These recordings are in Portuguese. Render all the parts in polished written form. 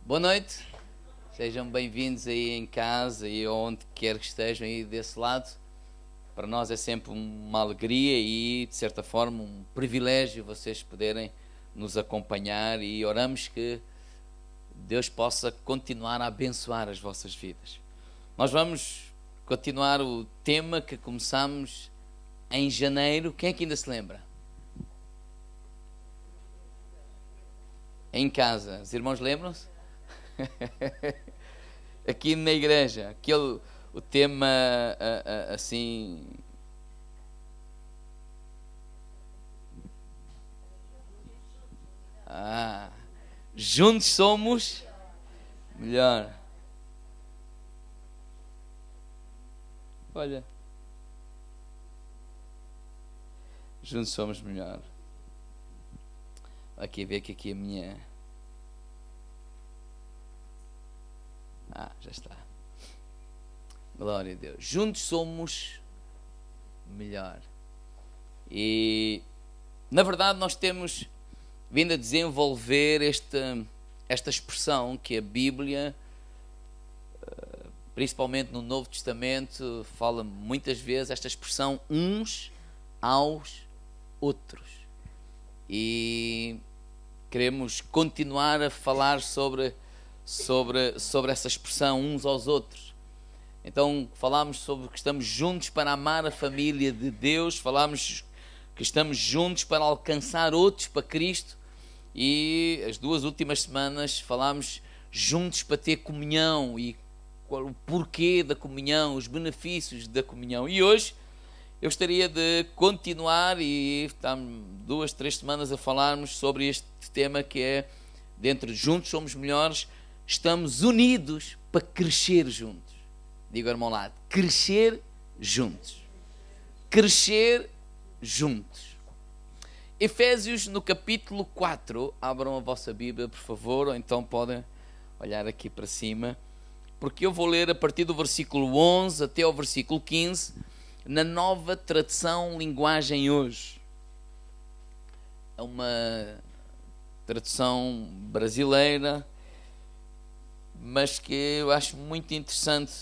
Boa noite, sejam bem-vindos aí em casa e onde quer que estejam aí desse lado. Para nós é sempre uma alegria e, de certa forma, um privilégio vocês poderem nos acompanhar e oramos que Deus possa continuar a abençoar as vossas vidas. Nós vamos continuar o tema que começamos em janeiro. Quem é que ainda se lembra? Em casa. Os irmãos lembram-se? Aqui na igreja, o tema assim, juntos somos melhor. Olha, juntos somos melhor. Aqui ver que aqui a minha já está. Glória a Deus. Juntos somos melhor. E, na verdade, nós temos vindo a desenvolver esta expressão que a Bíblia, principalmente no Novo Testamento, fala muitas vezes, esta expressão uns aos outros. E queremos continuar a falar sobre essa expressão uns aos outros. Então falámos sobre que estamos juntos para amar a família de Deus, falámos que estamos juntos para alcançar outros para Cristo, e as duas últimas semanas falámos juntos para ter comunhão e o porquê da comunhão, os benefícios da comunhão. E hoje eu gostaria de continuar, e estamos 2-3 semanas a falarmos sobre este tema que é, dentro de Juntos Somos Melhores, estamos unidos para crescer juntos. Diga ao irmão lá, crescer juntos. Crescer juntos. Efésios no capítulo 4, abram a vossa Bíblia, por favor, ou então podem olhar aqui para cima, porque eu vou ler a partir do versículo 11 até ao versículo 15, na Nova Tradução Linguagem Hoje. É uma tradução brasileira, mas que eu acho muito interessante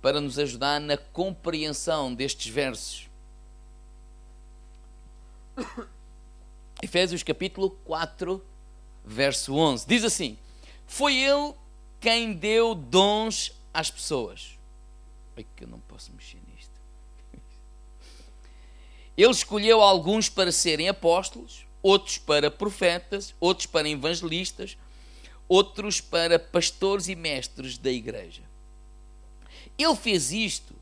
para nos ajudar na compreensão destes versos. Efésios capítulo 4, verso 11. Diz assim: foi Ele quem deu dons às pessoas. Ai, que eu não posso mexer nisto. Ele escolheu alguns para serem apóstolos, outros para profetas, outros para evangelistas, outros para pastores e mestres da igreja. Ele fez isto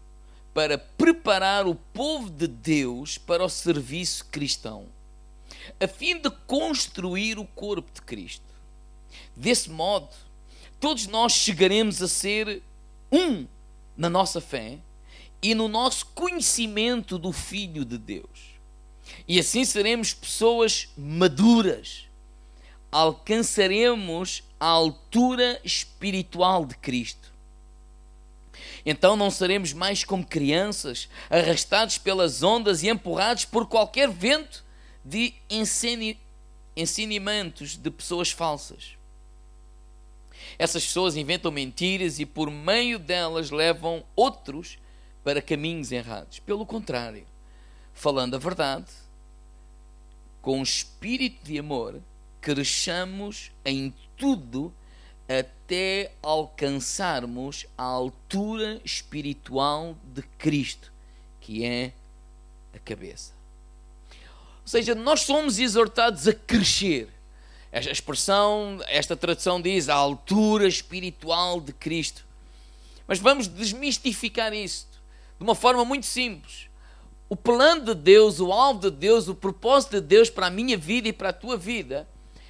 para preparar o povo de Deus para o serviço cristão, a fim de construir o corpo de Cristo. Desse modo, todos nós chegaremos a ser um na nossa fé e no nosso conhecimento do Filho de Deus. E assim seremos pessoas maduras. Alcançaremos a altura espiritual de Cristo. Então não seremos mais como crianças, arrastados pelas ondas e empurrados por qualquer vento de ensinamentos de pessoas falsas. Essas pessoas inventam mentiras e por meio delas levam outros para caminhos errados. Pelo contrário, falando a verdade, com espírito de amor, cresçamos em tudo até alcançarmos a altura espiritual de Cristo, que é a cabeça. Ou seja, nós somos exortados a crescer. Esta expressão, esta tradução diz a altura espiritual de Cristo. Mas vamos desmistificar isto de uma forma muito simples. O plano de Deus, o alvo de Deus, o propósito de Deus para a minha vida e para a tua vida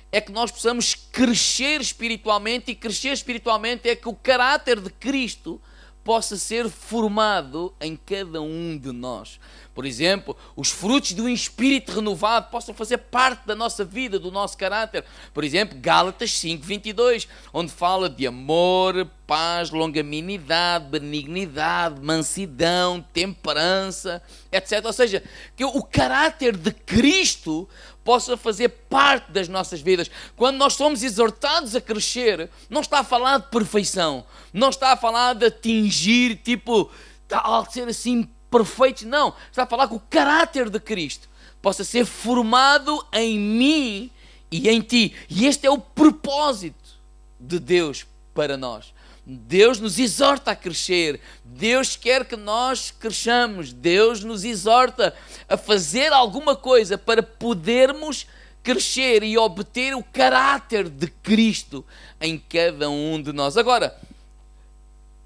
é que nós possamos crescer espiritualmente, e crescer espiritualmente é que o caráter de Cristo possa ser formado em cada um de nós. Por exemplo, os frutos de um espírito renovado possam fazer parte da nossa vida, do nosso caráter. Por exemplo, Gálatas 5:22, onde fala de amor, paz, longanimidade, benignidade, mansidão, temperança, etc. Ou seja, que o caráter de Cristo possa fazer parte das nossas vidas. Quando nós somos exortados a crescer, não está a falar de perfeição, não está a falar de atingir, tipo, de ser assim perfeitos, não. Está a falar que o caráter de Cristo possa ser formado em mim e em ti. E este é o propósito de Deus para nós. Deus nos exorta a crescer, Deus quer que nós cresçamos, Deus nos exorta a fazer alguma coisa para podermos crescer e obter o caráter de Cristo em cada um de nós. Agora,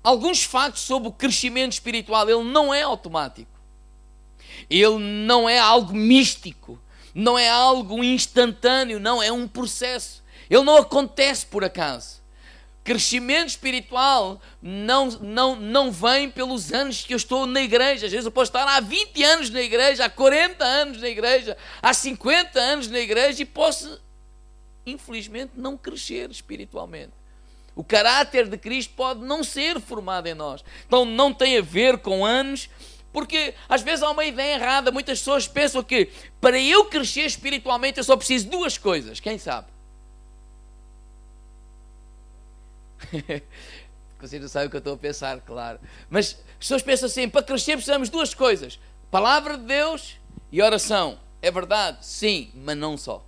alguns factos sobre o crescimento espiritual, ele não é automático, ele não é algo místico, não é algo instantâneo, não, é um processo, ele não acontece por acaso. Crescimento espiritual não vem pelos anos que eu estou na igreja. Às vezes eu posso estar há 20 anos na igreja, há 40 anos na igreja, há 50 anos na igreja e posso, infelizmente, não crescer espiritualmente. O caráter de Cristo pode não ser formado em nós. Então não tem a ver com anos, porque às vezes há uma ideia errada. Muitas pessoas pensam que para eu crescer espiritualmente eu só preciso de duas coisas. Quem sabe? Vocês não sabem o que eu estou a pensar, claro. Mas as pessoas pensam assim, para crescer precisamos de duas coisas: palavra de Deus e oração. É verdade? Sim, mas não só.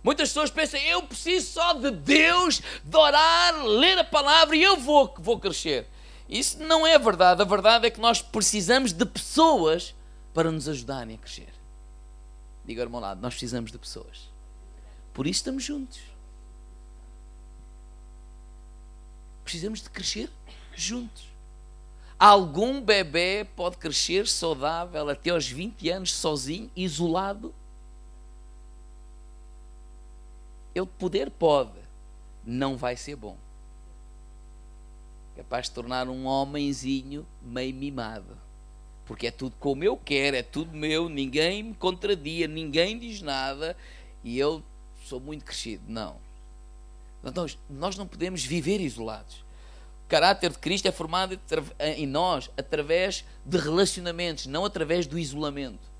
Muitas pessoas pensam, eu preciso só de Deus, de orar, ler a palavra e eu vou crescer. Isso não é verdade. A verdade é que nós precisamos de pessoas para nos ajudarem a crescer. Diga ao irmão lado, nós precisamos de pessoas. Por isso estamos juntos. Precisamos de crescer juntos. Algum bebê pode crescer saudável até aos 20 anos sozinho, isolado? Ele pode, não vai ser bom. Capaz de tornar um homenzinho meio mimado. Porque é tudo como eu quero, é tudo meu, ninguém me contradia, ninguém diz nada e eu sou muito crescido. Não. Nós não podemos viver isolados. O caráter de Cristo é formado em nós através de relacionamentos, não através do isolamento.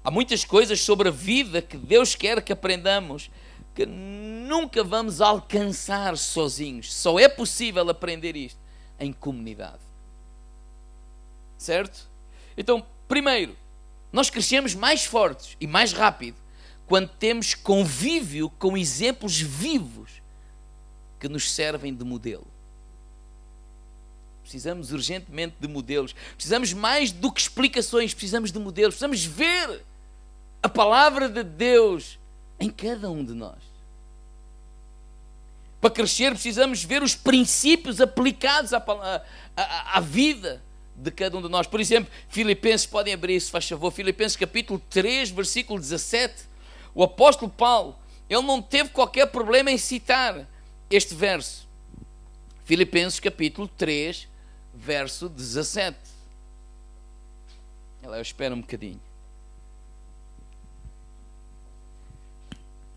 Há muitas coisas sobre a vida que Deus quer que aprendamos que nunca vamos alcançar sozinhos. Só é possível aprender isto em comunidade. Certo? Então, primeiro, nós crescemos mais fortes e mais rápido quando temos convívio com exemplos vivos que nos servem de modelo. Precisamos urgentemente de modelos. Precisamos mais do que explicações, precisamos de modelos. Precisamos ver a palavra de Deus em cada um de nós. Para crescer precisamos ver os princípios aplicados à vida de cada um de nós. Por exemplo, Filipenses, podem abrir isso, faz favor. Filipenses capítulo 3, versículo 17. O apóstolo Paulo, ele não teve qualquer problema em citar este verso. Filipenses capítulo 3, verso 17. Eu espero um bocadinho.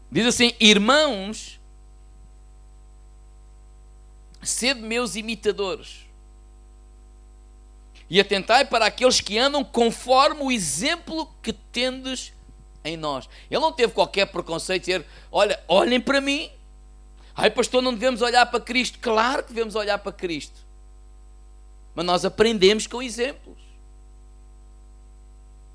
Diz assim: irmãos, sede meus imitadores e atentai para aqueles que andam conforme o exemplo que tendes em nós. Ele não teve qualquer preconceito de dizer, olha, olhem para mim. Ai, pastor, não devemos olhar para Cristo. Claro que devemos olhar para Cristo. Mas nós aprendemos com exemplos.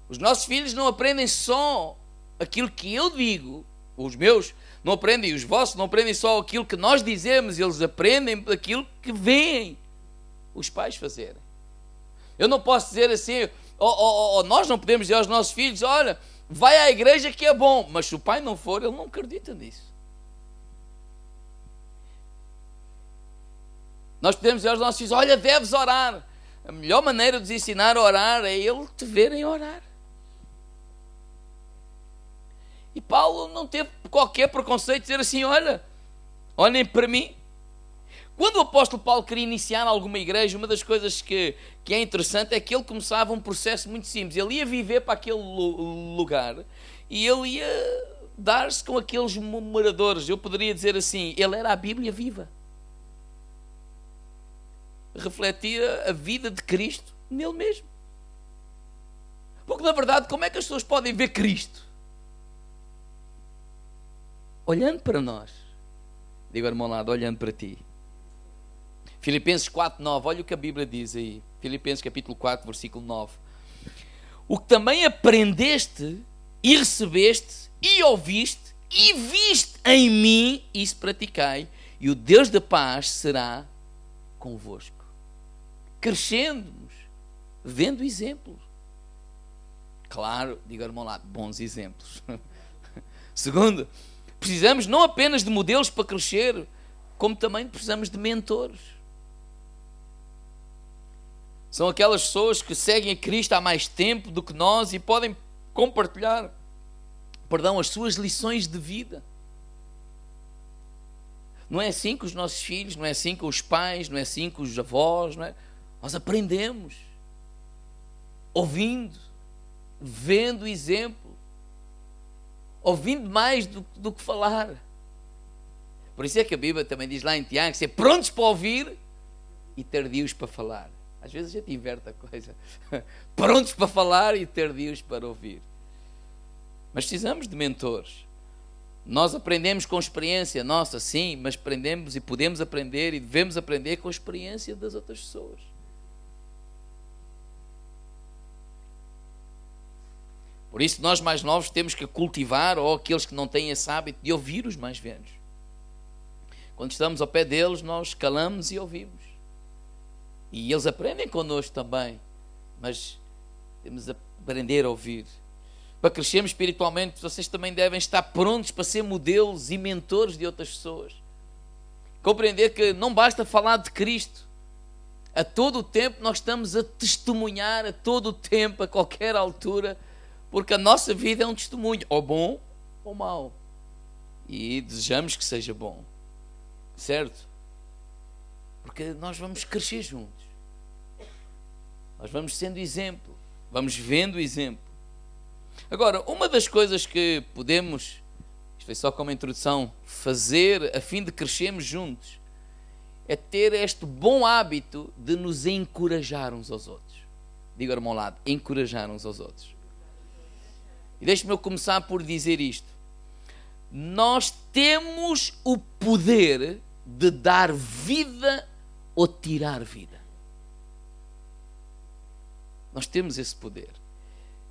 Os nossos filhos não aprendem só aquilo que eu digo. Os meus não aprendem, os vossos não aprendem só aquilo que nós dizemos. Eles aprendem aquilo que veem os pais fazerem. Eu não posso dizer assim, nós não podemos dizer aos nossos filhos, olha, vai à igreja que é bom. Mas se o pai não for, ele não acredita nisso. Nós podemos dizer aos nossos filhos, olha, deves orar. A melhor maneira de os ensinar a orar é ele te verem orar. E Paulo não teve qualquer preconceito de dizer assim, olha, olhem para mim. Quando o apóstolo Paulo queria iniciar alguma igreja, uma das coisas que é interessante é que ele começava um processo muito simples. Ele ia viver para aquele lugar e ele ia dar-se com aqueles moradores. Eu poderia dizer assim, ele era a Bíblia viva. Refletia a vida de Cristo nele mesmo. Porque, na verdade, como é que as pessoas podem ver Cristo? Olhando para nós. Digo, irmão, lado, olhando para ti. Filipenses 4:9, olha o que a Bíblia diz aí. Filipenses capítulo 4, versículo 9. O que também aprendeste e recebeste e ouviste e viste em mim, isso praticai, e o Deus da paz será convosco. Crescendo-nos, vendo exemplos. Claro, digo, irmão, lá, bons exemplos. Segundo, precisamos não apenas de modelos para crescer, como também precisamos de mentores. São aquelas pessoas que seguem a Cristo há mais tempo do que nós e podem compartilhar, as suas lições de vida. Não é assim com os nossos filhos, não é assim com os pais, não é assim com os avós, não é? Nós aprendemos, ouvindo, vendo exemplo, ouvindo mais do que falar. Por isso é que a Bíblia também diz lá em Tiago, ser prontos para ouvir e tardios para falar. Às vezes a gente inverte a coisa. Prontos para falar e tardios para ouvir. Mas precisamos de mentores. Nós aprendemos com experiência nossa, sim, mas aprendemos e podemos aprender e devemos aprender com a experiência das outras pessoas. Por isso nós mais novos temos que cultivar, ou aqueles que não têm esse hábito, de ouvir os mais velhos. Quando estamos ao pé deles, nós calamos e ouvimos. E eles aprendem connosco também, mas temos de aprender a ouvir. Para crescermos espiritualmente, vocês também devem estar prontos para ser modelos e mentores de outras pessoas. Compreender que não basta falar de Cristo. A todo o tempo nós estamos a testemunhar, a todo o tempo, a qualquer altura, porque a nossa vida é um testemunho, ou bom ou mau. E desejamos que seja bom. Certo? Porque nós vamos crescer juntos. Nós vamos sendo exemplo. Vamos vendo exemplo. Agora, uma das coisas que podemos, isto foi só como introdução, fazer a fim de crescermos juntos, é ter este bom hábito de nos encorajar uns aos outros. Diga ao meu lado, encorajar uns aos outros. E deixe-me eu começar por dizer isto. Nós temos o poder de dar vida ou tirar vida. Nós temos esse poder.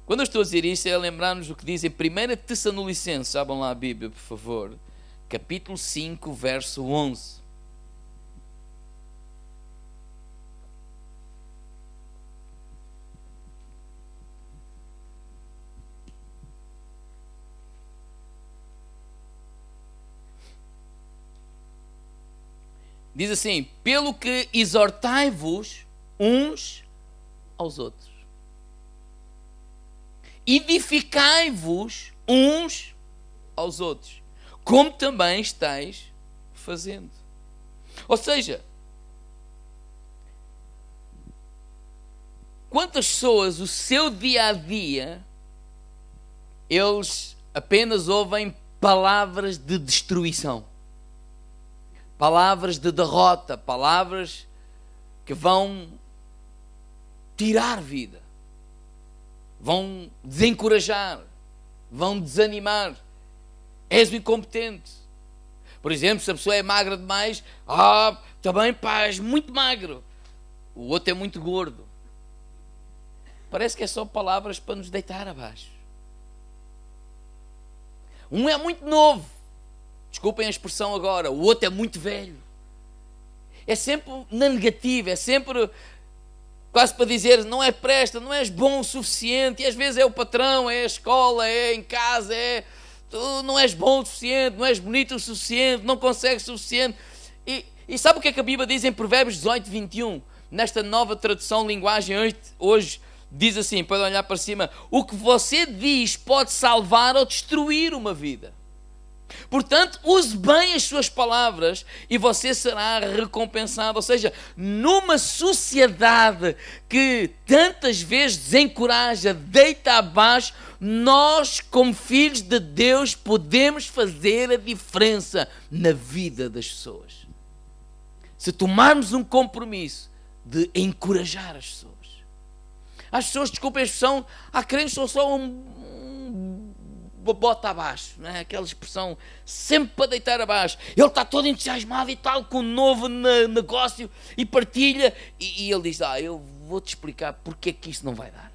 Quando eu estou a dizer isto, é lembrar-nos o que diz em 1 Tessalonicenses, abram lá a Bíblia, por favor, capítulo 5, verso 11. Diz assim, pelo que exortai-vos uns aos outros. Edificai-vos uns aos outros, como também estáis fazendo. Ou seja, quantas pessoas o seu dia a dia eles apenas ouvem palavras de destruição, palavras de derrota, palavras que vão tirar vida, vão desencorajar, vão desanimar. És um incompetente. Por exemplo, se a pessoa é magra demais, também pá, és muito magro. O outro é muito gordo. Parece que é só palavras para nos deitar abaixo. Um é muito novo, desculpem a expressão agora, o outro é muito velho. É sempre na negativa, é sempre quase para dizer, não é presta, não és bom o suficiente, e às vezes é o patrão, é a escola, é em casa, tu não és bom o suficiente, não és bonito o suficiente, não consegues o suficiente. E sabe o que é que a Bíblia diz em Provérbios 18, 21? Nesta nova tradução, linguagem hoje, diz assim, pode olhar para cima, o que você diz pode salvar ou destruir uma vida. Portanto, use bem as suas palavras e você será recompensado. Ou seja, numa sociedade que tantas vezes desencoraja, deita abaixo, nós, como filhos de Deus, podemos fazer a diferença na vida das pessoas. Se tomarmos um compromisso de encorajar as pessoas. As pessoas, desculpem a expressão, há crentes que são só bota abaixo, não é? Aquela expressão sempre para deitar abaixo. Ele está todo entusiasmado e tal, com um novo negócio e partilha, e ele diz, eu vou-te explicar porque é que isto não vai dar.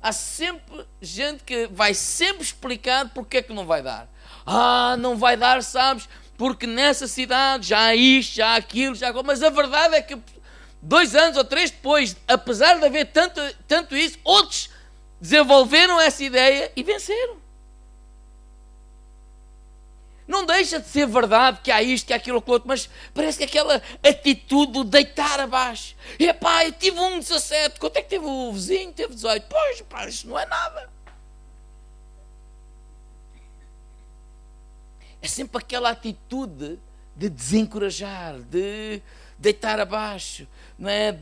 Há sempre gente que vai sempre explicar porque é que não vai dar. Não vai dar, sabes, porque nessa cidade já há isto, já há aquilo, já há aquilo. Mas a verdade é que 2 anos ou 3 depois, apesar de haver tanto isso, outros desenvolveram essa ideia e venceram. Não deixa de ser verdade que há isto, que há aquilo, aquilo outro, mas parece que aquela atitude de deitar abaixo. Epá, eu tive 17, quanto é que teve o vizinho? Teve 18. Pois, pá, isso não é nada. É sempre aquela atitude de desencorajar, de deitar abaixo, não é?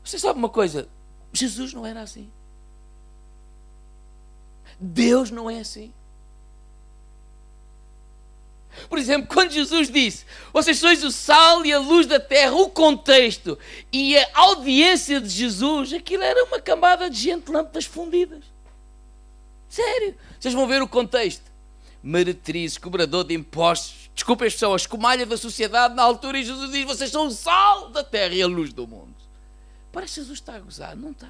Você sabe uma coisa? Jesus não era assim. Deus não é assim. Por exemplo, quando Jesus disse, vocês sois o sal e a luz da terra, o contexto e a audiência de Jesus, aquilo era uma cambada de gente, lâmpadas fundidas. Sério. Vocês vão ver o contexto. Meretrizes, cobrador de impostos, desculpem as pessoas, escumalha da sociedade na altura, e Jesus diz, vocês são o sal da terra e a luz do mundo. Parece que Jesus está a gozar. Não está.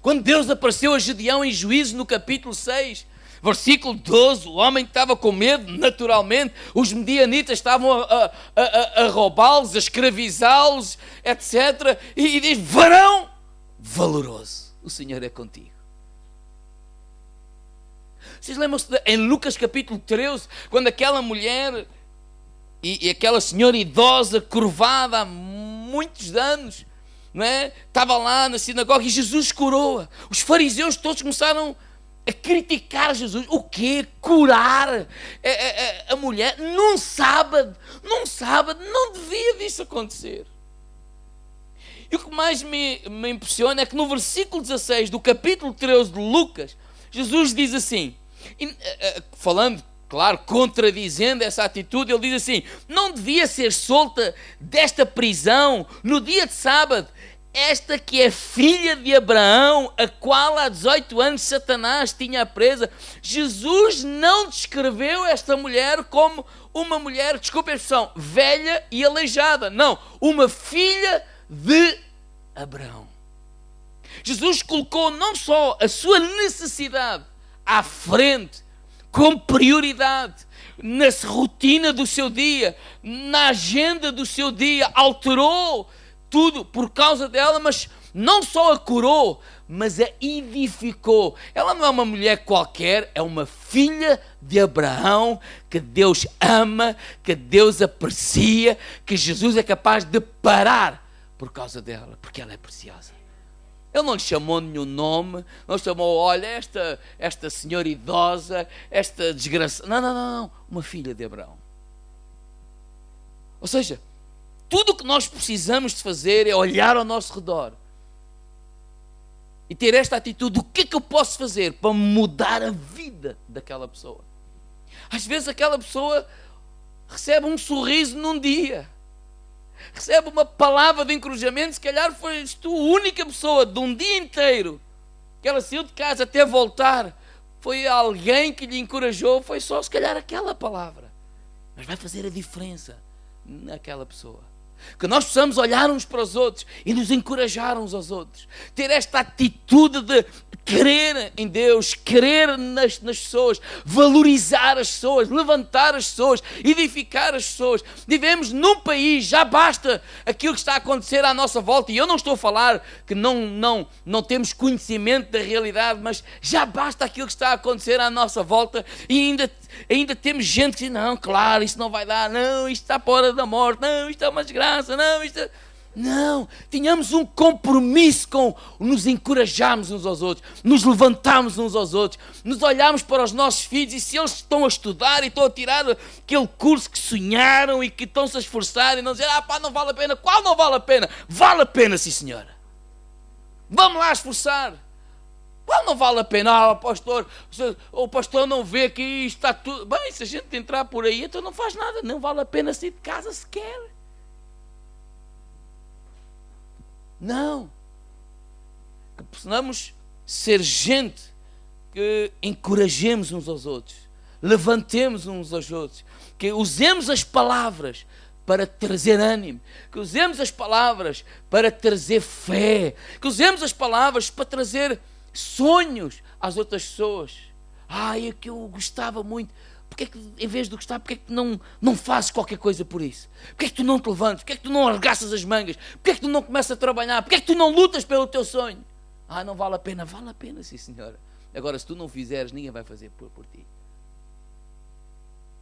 Quando Deus apareceu a Gedeão em Juízo, no capítulo 6, versículo 12, o homem estava com medo, naturalmente, os medianitas estavam a roubá-los, a escravizá-los, etc. E diz, varão valoroso, o Senhor é contigo. Vocês lembram-se em Lucas capítulo 13, quando aquela mulher e aquela senhora idosa, curvada há muitos anos, não é? Estava lá na sinagoga e Jesus curou-a. Os fariseus todos começaram a criticar Jesus. O quê? Curar a mulher num sábado? Num sábado não devia disso acontecer. E o que mais me impressiona é que no versículo 16 do capítulo 13 de Lucas, Jesus diz assim, falando, claro, contradizendo essa atitude, ele diz assim, não devia ser solta desta prisão no dia de sábado, esta que é filha de Abraão, a qual há 18 anos Satanás tinha presa. Jesus não descreveu esta mulher como uma mulher, desculpe a expressão, velha e aleijada. Não, uma filha de Abraão. Jesus colocou não só a sua necessidade à frente, como prioridade, na rotina do seu dia, na agenda do seu dia, alterou tudo por causa dela, mas não só a curou, mas a edificou. Ela não é uma mulher qualquer, é uma filha de Abraão, que Deus ama, que Deus aprecia, que Jesus é capaz de parar por causa dela, porque ela é preciosa. Ele não lhe chamou nenhum nome, não lhe chamou, olha, esta senhora idosa, esta desgraça. Não, uma filha de Abraão. Ou seja, tudo o que nós precisamos de fazer é olhar ao nosso redor e ter esta atitude, o que é que eu posso fazer para mudar a vida daquela pessoa? Às vezes aquela pessoa recebe um sorriso num dia, recebe uma palavra de encorajamento, se calhar foi tu a única pessoa de um dia inteiro que ela saiu de casa até voltar, foi alguém que lhe encorajou, foi só se calhar aquela palavra, mas vai fazer a diferença naquela pessoa. Que nós possamos olhar uns para os outros e nos encorajar uns aos outros, ter esta atitude de crer em Deus, crer nas pessoas, valorizar as pessoas, levantar as pessoas, edificar as pessoas. Vivemos num país, já basta aquilo que está a acontecer à nossa volta, e eu não estou a falar que não temos conhecimento da realidade, mas já basta aquilo que está a acontecer à nossa volta, e ainda temos gente que diz, não, claro, isso não vai dar, não, isto está para a hora da morte, não, isto é uma desgraça, não, isto é... Não, tínhamos um compromisso com nos encorajarmos uns aos outros, nos levantarmos uns aos outros, nos olharmos para os nossos filhos, e se eles estão a estudar e estão a tirar aquele curso que sonharam e que estão-se a esforçar e não dizer, pá, não vale a pena. Qual não vale a pena? Vale a pena, sim senhora. Vamos lá esforçar. Qual não vale a pena? O pastor não vê que isto está tudo... Bem, se a gente entrar por aí, então não faz nada, não vale a pena sair de casa sequer. Não, que possamos ser gente que encorajemos uns aos outros, levantemos uns aos outros, que usemos as palavras para trazer ânimo, que usemos as palavras para trazer fé, que usemos as palavras para trazer sonhos às outras pessoas. É que eu gostava muito. Porque é que, em vez de gostar, porque é que não fazes qualquer coisa por isso? Porque é que tu não te levantas? Porque é que tu não arregaças as mangas? Porque é que tu não começas a trabalhar? Porque é que tu não lutas pelo teu sonho? Não vale a pena. Vale a pena, sim, senhora. Agora, se tu não fizeres, ninguém vai fazer por ti.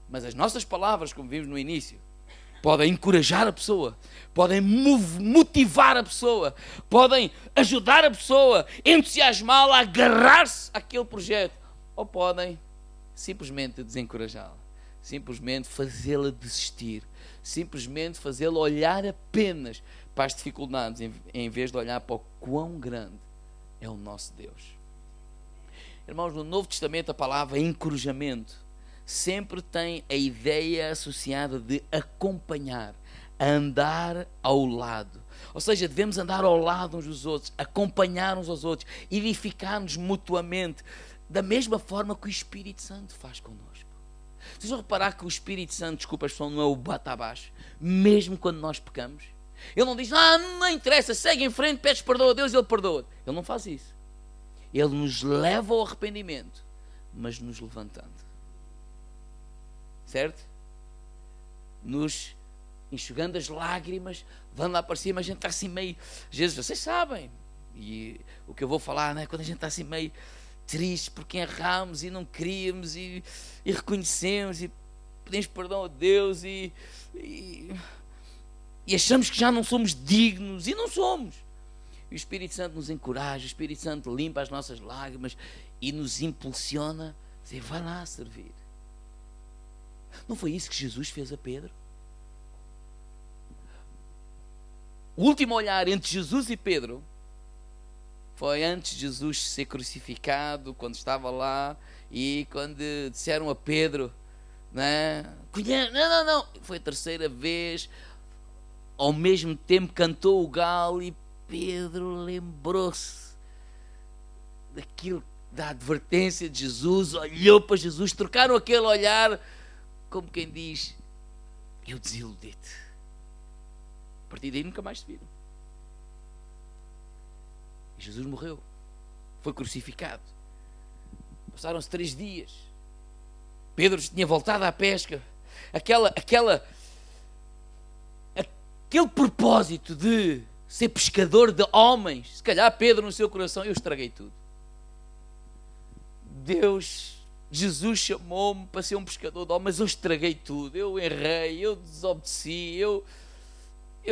Mas as nossas palavras, como vimos no início, podem encorajar a pessoa, podem motivar a pessoa, podem ajudar a pessoa, entusiasmá-la a agarrar-se àquele projeto, ou podem simplesmente desencorajá-la, simplesmente fazê-la desistir, simplesmente fazê-la olhar apenas para as dificuldades, em vez de olhar para o quão grande é o nosso Deus. Irmãos, no Novo Testamento a palavra encorajamento sempre tem a ideia associada de acompanhar, andar ao lado. Ou seja, devemos andar ao lado uns dos outros, acompanhar uns aos outros, edificar-nos mutuamente, da mesma forma que o Espírito Santo faz connosco. Vocês vão reparar que o Espírito Santo, desculpa a expressão, não é o bata abaixo, mesmo quando nós pecamos. Ele não diz, não interessa, segue em frente, pedes perdão a Deus e Ele perdoa. Ele não faz isso. Ele nos leva ao arrependimento, mas nos levantando. Certo? Nos enxugando as lágrimas, levando lá para cima, a gente está assim meio... Jesus, vocês sabem, e o que eu vou falar, né? Quando a gente está assim meio triste porque erramos e não queríamos e reconhecemos e pedimos perdão a Deus e achamos que já não somos dignos e não somos. E o Espírito Santo nos encoraja, o Espírito Santo limpa as nossas lágrimas e nos impulsiona a dizer, vai lá servir. Não foi isso que Jesus fez a Pedro? O último olhar entre Jesus e Pedro foi antes de Jesus ser crucificado, quando estava lá, e quando disseram a Pedro, não, foi a terceira vez, ao mesmo tempo cantou o galo e Pedro lembrou-se daquilo, da advertência de Jesus, olhou para Jesus, trocaram aquele olhar, como quem diz, eu desiludi-te. A partir daí nunca mais se viram. E Jesus morreu, foi crucificado. Passaram-se 3 dias. Pedro tinha voltado à pesca. Aquele propósito de ser pescador de homens. Se calhar Pedro no seu coração, eu estraguei tudo. Jesus chamou-me para ser um pescador de homens, mas eu estraguei tudo. Eu errei, eu desobedeci, eu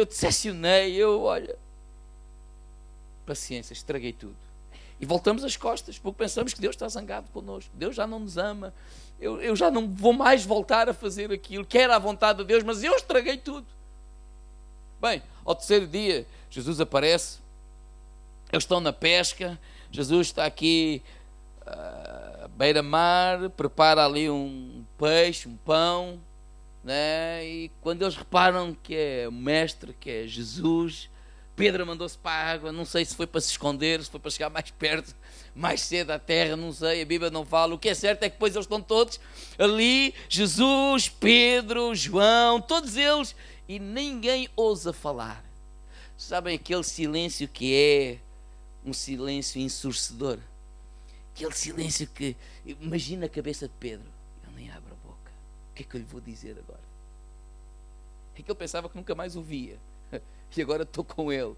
decepcionei, olha... Paciência, estraguei tudo. E voltamos as costas, porque pensamos que Deus está zangado connosco. Deus já não nos ama. Eu já não vou mais voltar a fazer aquilo que era a vontade de Deus, mas eu estraguei tudo. Bem, ao terceiro dia, Jesus aparece. Eles estão na pesca. Jesus está aqui à beira-mar, prepara ali um peixe, um pão, né? E quando eles reparam que é o mestre, que é Jesus, Pedro mandou-se para a água, não sei se foi para se esconder, se foi para chegar mais perto, mais cedo à terra, não sei, a Bíblia não fala. O que é certo é que depois eles estão todos ali, Jesus, Pedro, João, todos eles, e ninguém ousa falar. Sabem aquele silêncio que é um silêncio ensurdecedor? Aquele silêncio que, imagina a cabeça de Pedro, ele nem abre a boca. O que é que eu lhe vou dizer agora? É que ele pensava que nunca mais o via. E agora estou com ele.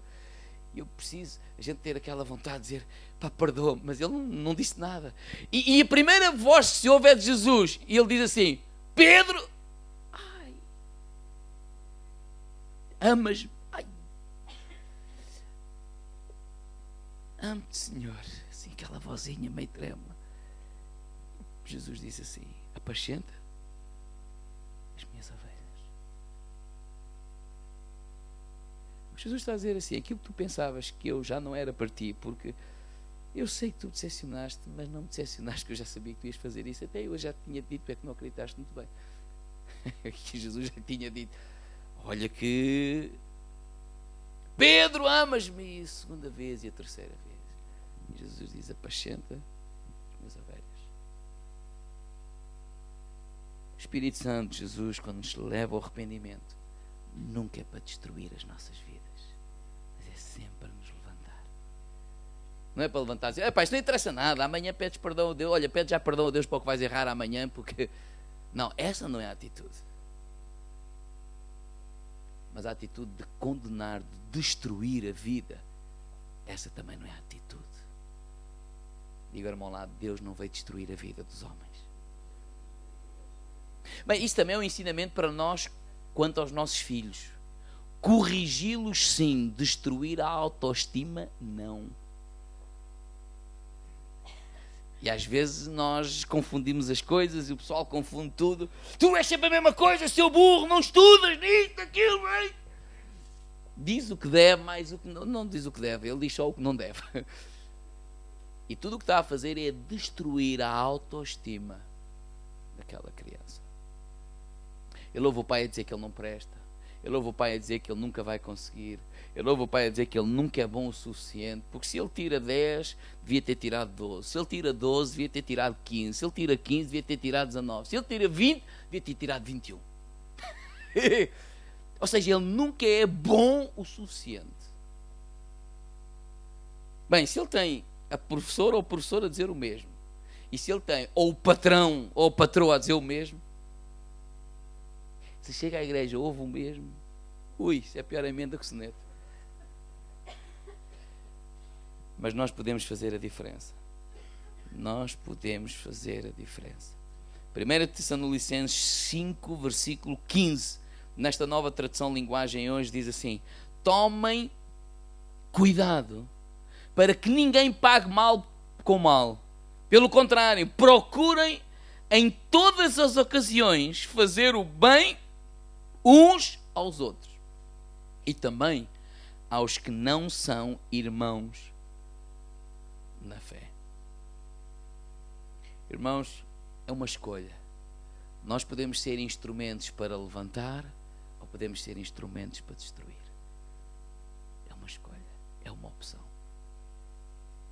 E eu preciso, a gente ter aquela vontade de dizer, pá, perdoa-me, mas ele não disse nada. E a primeira voz que se ouve é de Jesus. E ele diz assim, Pedro, ai, amas-me, ai, amo-te, Senhor. Assim, aquela vozinha meio trêmula. Jesus disse assim, apacenta as minhas ovelhas. Jesus está a dizer assim, aquilo que tu pensavas que eu já não era para ti, porque eu sei que tu decepcionaste, mas não me decepcionaste, que eu já sabia que tu ias fazer isso, até eu já te tinha dito, é que não acreditaste muito bem. Que Jesus já tinha dito, olha que Pedro, amas-me, e a segunda vez e a terceira vez. E Jesus diz: apascenta as minhas ovelhas. O Espírito Santo, Jesus, quando nos leva ao arrependimento, nunca é para destruir as nossas vidas, mas é sempre para nos levantar. Não é para levantar e dizer: isto não interessa nada, amanhã pedes perdão a Deus, olha, pede já perdão a Deus para o que vais errar amanhã, porque... Não, essa não é a atitude. Mas a atitude de condenar, de destruir a vida, essa também não é a atitude. Diga ao irmão ao lado: Deus não veio destruir a vida dos homens. Bem, isso também é um ensinamento para nós quanto aos nossos filhos. Corrigi-los sim, destruir a autoestima não. E às vezes nós confundimos as coisas e o pessoal confunde tudo. Tu és sempre a mesma coisa, seu burro, não estudas nisto, aquilo, hein? Diz o que deve, mas o que não diz o que deve, ele diz só o que não deve. E tudo o que está a fazer é destruir a autoestima daquela criança. Ele ouve o pai a dizer que ele não presta. Ele ouve o pai a dizer que ele nunca vai conseguir. Ele ouve o pai a dizer que ele nunca é bom o suficiente. Porque se ele tira 10, devia ter tirado 12. Se ele tira 12, devia ter tirado 15. Se ele tira 15, devia ter tirado 19. Se ele tira 20, devia ter tirado 21. Ou seja, ele nunca é bom o suficiente. Bem, se ele tem a professora ou o professor a dizer o mesmo, e se ele tem ou o patrão ou a patroa a dizer o mesmo, se chega à igreja ouve o mesmo, isso é pior emenda que soneto. Mas nós podemos fazer a diferença. Nós podemos fazer a diferença. 1 Tessalonicenses 5, versículo 15, nesta nova tradução linguagem hoje, diz assim: tomem cuidado para que ninguém pague mal com mal. Pelo contrário, procurem em todas as ocasiões fazer o bem uns aos outros e também aos que não são irmãos na fé. Irmãos, é uma escolha. Nós podemos ser instrumentos para levantar ou podemos ser instrumentos para destruir. É uma escolha, é uma opção.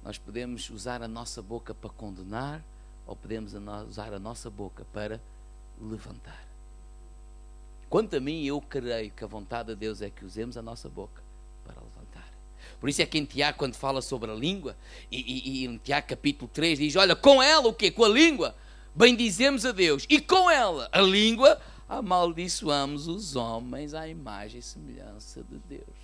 Nós podemos usar a nossa boca para condenar ou podemos usar a nossa boca para levantar. Quanto a mim, eu creio que a vontade de Deus é que usemos a nossa boca para levantar. Por isso é que em Tiago, quando fala sobre a língua, e em Tiago capítulo 3 diz: olha, com ela o quê? Com a língua bendizemos a Deus, e com ela, a língua, amaldiçoamos os homens à imagem e semelhança de Deus.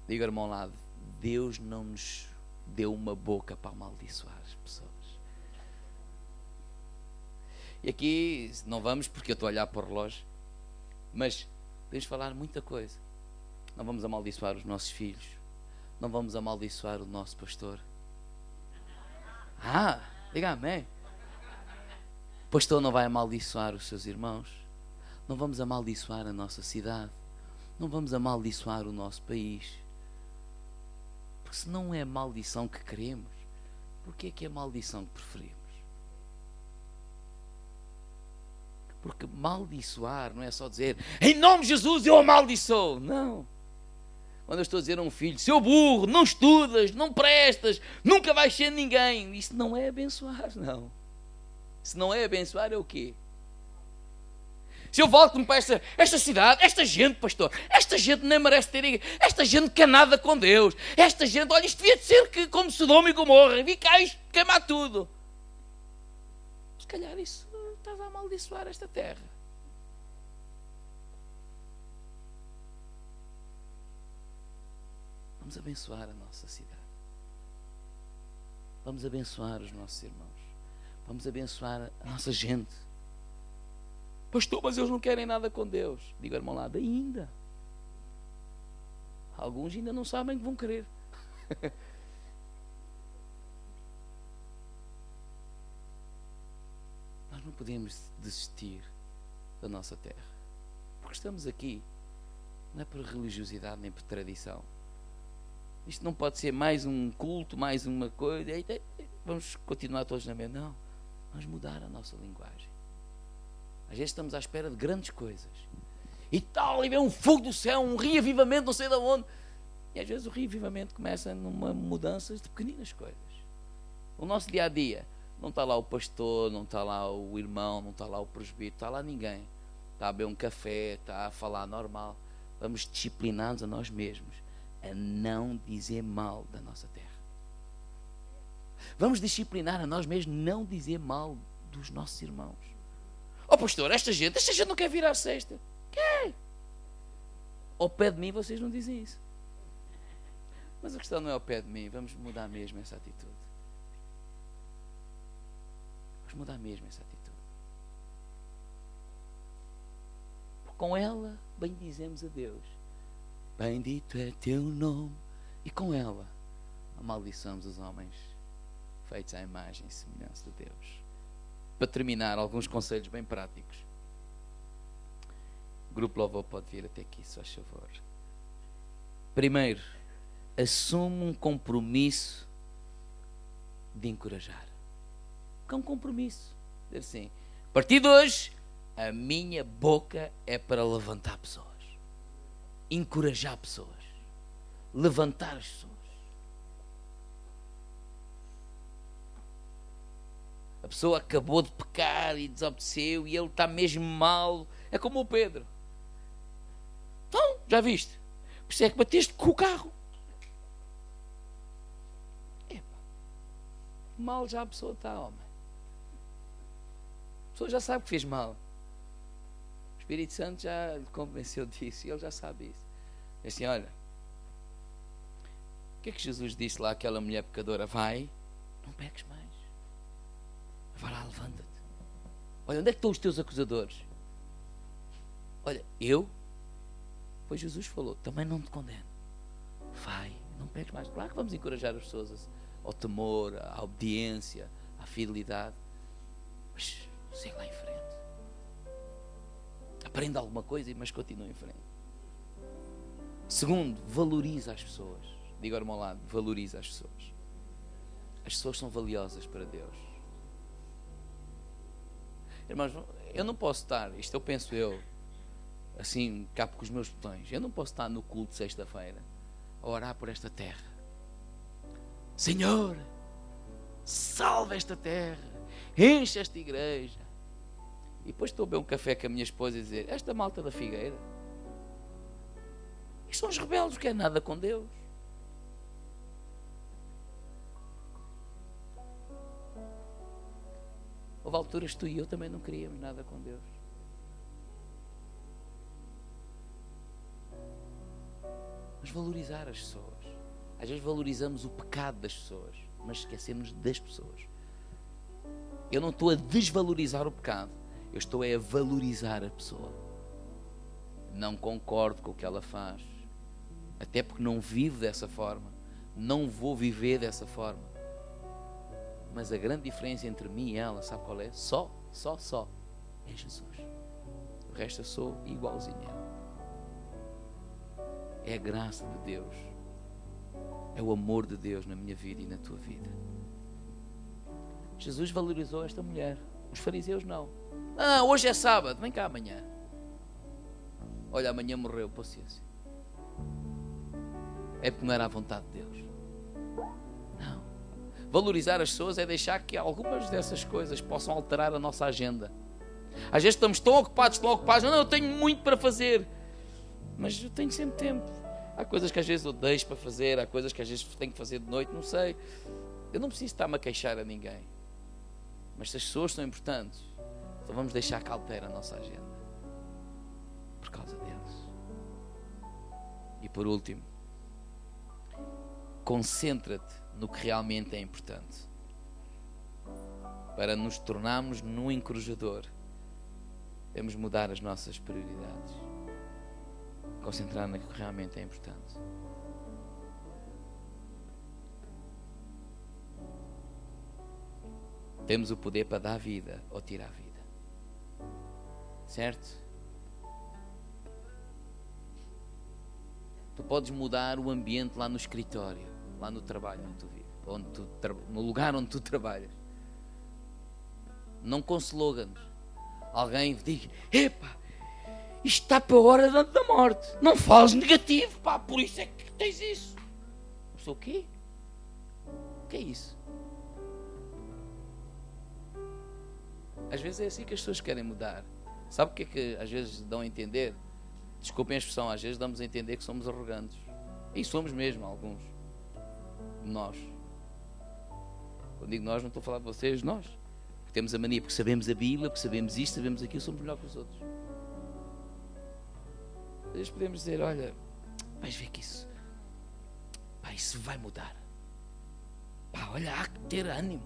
Diga ao irmão ao lado: Deus não nos deu uma boca para amaldiçoar as pessoas. E aqui não vamos, porque eu estou a olhar para o relógio, mas podemos falar muita coisa. Não vamos amaldiçoar os nossos filhos, não vamos amaldiçoar o nosso pastor. Diga amém. O pastor não vai amaldiçoar os seus irmãos, não vamos amaldiçoar a nossa cidade, não vamos amaldiçoar o nosso país, porque se não é a maldição que queremos, porque é que é a maldição que preferimos? Porque maldiçoar não é só dizer em nome de Jesus eu amaldiçoo. Não. Quando eu estou a dizer a um filho: seu burro, não estudas, não prestas, nunca vais ser ninguém, isso não é abençoar, não. Se não é abençoar, é o quê? Se eu volto-me para esta cidade, esta gente, pastor, esta gente nem merece ter, esta gente quer nada com Deus, esta gente, olha, isto devia de ser que, como Sodoma e Gomorra, vi cá isto queimar tudo. Se calhar isso estás a amaldiçoar esta terra. Vamos abençoar a nossa cidade. Vamos abençoar os nossos irmãos. Vamos abençoar a nossa gente. Pastor, mas eles não querem nada com Deus. Digo ao irmão lá: ainda. Alguns ainda não sabem que vão querer. Nós não podemos desistir da nossa terra, porque estamos aqui não é por religiosidade nem por tradição. Isto não pode ser mais um culto, mais uma coisa, vamos continuar todos na mesma. Não, vamos mudar a nossa linguagem. Às vezes estamos à espera de grandes coisas e tal, e vem um fogo do céu, um reavivamento não sei de onde. E às vezes o reavivamento começa numa mudança de pequeninas coisas. O nosso dia a dia, não está lá o pastor, não está lá o irmão, não está lá o presbítero, está lá ninguém. Está a beber um café, está a falar normal. Vamos disciplinar-nos a nós mesmos a não dizer mal da nossa terra. Vamos disciplinar a nós mesmos não dizer mal dos nossos irmãos. Oh pastor, esta gente não quer virar sexta. Quer? Ao pé de mim vocês não dizem isso. Mas a questão não é ao pé de mim. Vamos mudar mesmo essa atitude. Vamos mudar mesmo essa atitude. Porque com ela bendizemos a Deus. Bendito é teu nome. E com ela amaldiçoamos os homens feitos à imagem e semelhança de Deus. Para terminar, alguns conselhos bem práticos. O grupo Louvor pode vir até aqui, se faz favor. Primeiro, assume um compromisso de encorajar. Que é um compromisso. Dizer assim, a partir de hoje, a minha boca é para levantar pessoas. Encorajar pessoas. Levantar as pessoas. A pessoa acabou de pecar e desobedeceu e ele está mesmo mal. É como o Pedro. Então, já viste? Por isso é que bateste com o carro. Epa. Mal já a pessoa está, homem. A pessoa já sabe que fez mal. O Espírito Santo já lhe convenceu disso e ele já sabe isso. É assim, olha, o que é que Jesus disse lá àquela mulher pecadora? Vai, não peques mais. Vai lá, levanta-te. Olha, onde é que estão os teus acusadores? Olha, pois Jesus falou, também não te condeno. Vai, não peques mais. Claro que vamos encorajar as pessoas ao temor, à obediência, à fidelidade. Mas segue lá em frente. Aprenda alguma coisa, mas continua em frente. Segundo, valoriza as pessoas. Diga ao meu lado, valoriza as pessoas. As pessoas são valiosas para Deus. Irmãos, eu não posso estar, isto eu penso assim, capo com os meus botões, eu não posso estar no culto de sexta-feira a orar por esta terra. Senhor, salva esta terra, enche esta igreja. E depois estou a beber um café com a minha esposa e dizer, esta malta da Figueira, isto são os rebeldes, não querem nada com Deus. Houve alturas que tu e eu também não queríamos nada com Deus. Mas valorizar as pessoas. Às vezes valorizamos o pecado das pessoas, mas esquecemos das pessoas. Eu não estou a desvalorizar o pecado, eu estou a valorizar a pessoa. Não concordo com o que ela faz, até porque não vivo dessa forma, não vou viver dessa forma. Mas a grande diferença entre mim e ela, sabe qual é? Só é Jesus. O resto eu sou igualzinho a ela. É a graça de Deus. É o amor de Deus na minha vida e na tua vida. Jesus valorizou esta mulher. Os fariseus não. Ah, hoje é sábado, vem cá amanhã. Olha, amanhã morreu, paciência. É porque não era a vontade de Deus. Não. Valorizar as pessoas é deixar que algumas dessas coisas possam alterar a nossa agenda. Às vezes estamos tão ocupados. Não, eu tenho muito para fazer. Mas eu tenho sempre tempo. Há coisas que às vezes eu deixo para fazer, há coisas que às vezes tenho que fazer de noite, não sei. Eu não preciso estar-me a queixar a ninguém. Mas se as pessoas são importantes, então vamos deixar que altere a nossa agenda. Por causa deles. E por último, concentra-te no que realmente é importante. Para nos tornarmos num encorajador, temos de mudar as nossas prioridades. Concentrar no que realmente é importante. Temos o poder para dar vida ou tirar vida. Certo? Tu podes mudar o ambiente lá no escritório, lá no trabalho onde tu vives, no lugar onde tu trabalhas. Não com slogans. Alguém diz, epa, Isto está para a hora da morte. Não fales negativo, pá, por isso é que tens isso. Eu sou o quê? O que é isso? Às vezes é assim que as pessoas querem mudar. Sabe o que é que às vezes dão a entender? Desculpem a expressão, às vezes damos a entender que somos arrogantes. E somos mesmo, alguns. Nós. Quando digo nós, não estou a falar de vocês, nós. Porque temos a mania, porque sabemos a Bíblia, porque sabemos isto, sabemos aquilo, somos melhor que os outros. Às vezes podemos dizer, olha, vais ver que isso, pá, isso vai mudar. Pá, olha, há que ter ânimo.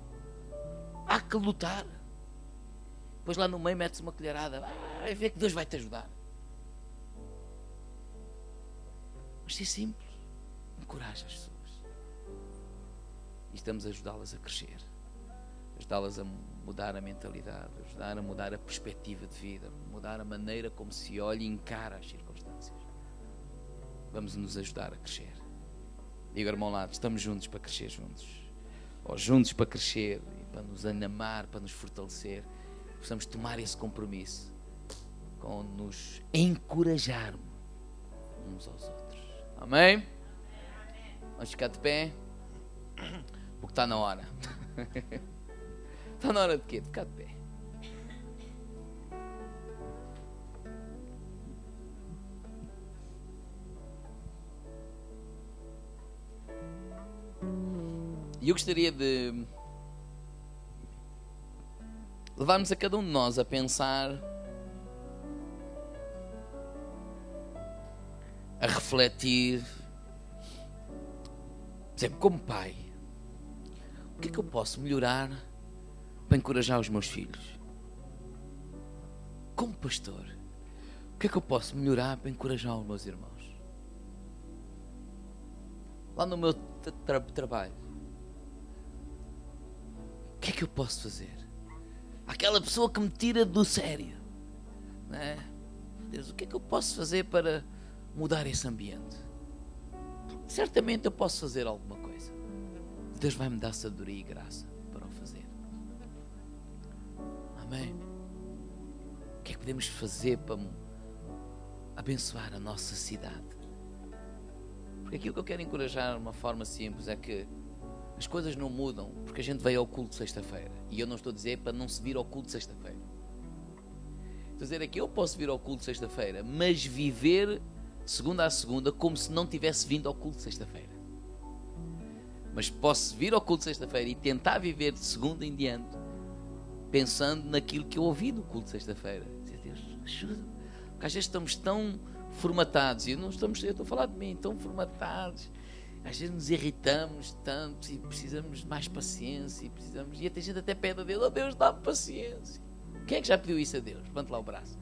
Há que lutar. Depois lá no meio mete-se uma colherada. Vai ver que Deus vai te ajudar. Mas ser simples. Encoraja as pessoas. E estamos a ajudá-las a crescer. Ajudá-las a mudar a mentalidade. Ajudar a mudar a perspectiva de vida. Mudar a maneira como se olha e encara as circunstâncias. Vamos nos ajudar a crescer. Diga, irmão lado, estamos juntos para crescer juntos. Ou juntos para crescer. E para nos animar, para nos fortalecer. Precisamos tomar esse compromisso com nos encorajarmos uns aos outros. Amém? Vamos ficar de pé? Porque está na hora. Está na hora de quê? De ficar de pé. E eu gostaria de levarmos a cada um de nós a pensar, a refletir, por exemplo, como pai, o que é que eu posso melhorar para encorajar os meus filhos? Como pastor, o que é que eu posso melhorar para encorajar os meus irmãos? Lá no meu trabalho, o que é que eu posso fazer? Aquela pessoa que me tira do sério, não é? Deus, o que é que eu posso fazer para mudar esse ambiente? Certamente eu posso fazer alguma coisa. Deus vai me dar sabedoria e graça para o fazer. Amém? O que é que podemos fazer para abençoar a nossa cidade? Porque aquilo que eu quero encorajar de uma forma simples é que as coisas não mudam porque a gente veio ao culto sexta-feira. E eu não estou a dizer para não se vir ao culto sexta-feira. Estou a dizer é que eu posso vir ao culto sexta-feira, mas viver segunda a segunda como se não tivesse vindo ao culto sexta-feira. Mas posso vir ao culto sexta-feira e tentar viver de segunda em diante, pensando naquilo que eu ouvi do culto sexta-feira. Deus, ajuda. Porque às vezes estamos tão formatados, e eu estou a falar de mim, tão formatados. Às vezes nos irritamos tanto e precisamos de mais paciência. E até a gente até pede a Deus, oh Deus, dá-me paciência. Quem é que já pediu isso a Deus? Levante lá o braço.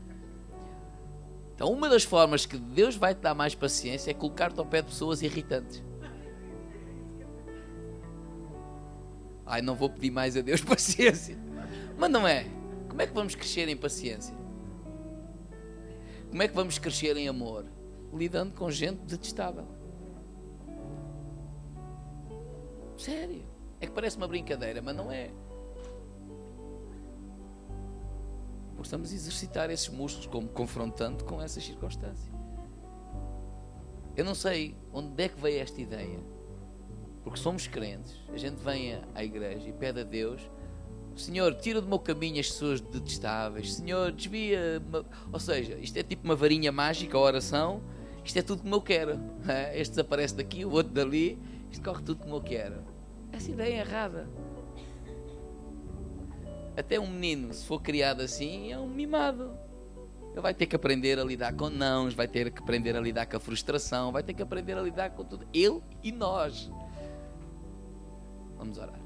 Então uma das formas que Deus vai te dar mais paciência é colocar-te ao pé de pessoas irritantes. Ai, não vou pedir mais a Deus paciência. Mas não é. Como é que vamos crescer em paciência? Como é que vamos crescer em amor? Lidando com gente detestável. Sério. É que parece uma brincadeira, mas não é. Precisamos exercitar esses músculos, como confrontando com essas circunstâncias. Eu não sei onde é que veio esta ideia. Porque somos crentes. A gente vem à igreja e pede a Deus: Senhor, tira do meu caminho as pessoas detestáveis. Senhor, desvia. Ou seja, isto é tipo uma varinha mágica, a oração. Isto é tudo como eu quero. Este desaparece daqui, o outro dali. Isto corre tudo como eu quero. Essa ideia é errada. Até um menino, se for criado assim, é um mimado. Ele vai ter que aprender a lidar com nãos, vai ter que aprender a lidar com a frustração, vai ter que aprender a lidar com tudo. Ele e nós. Vamos orar.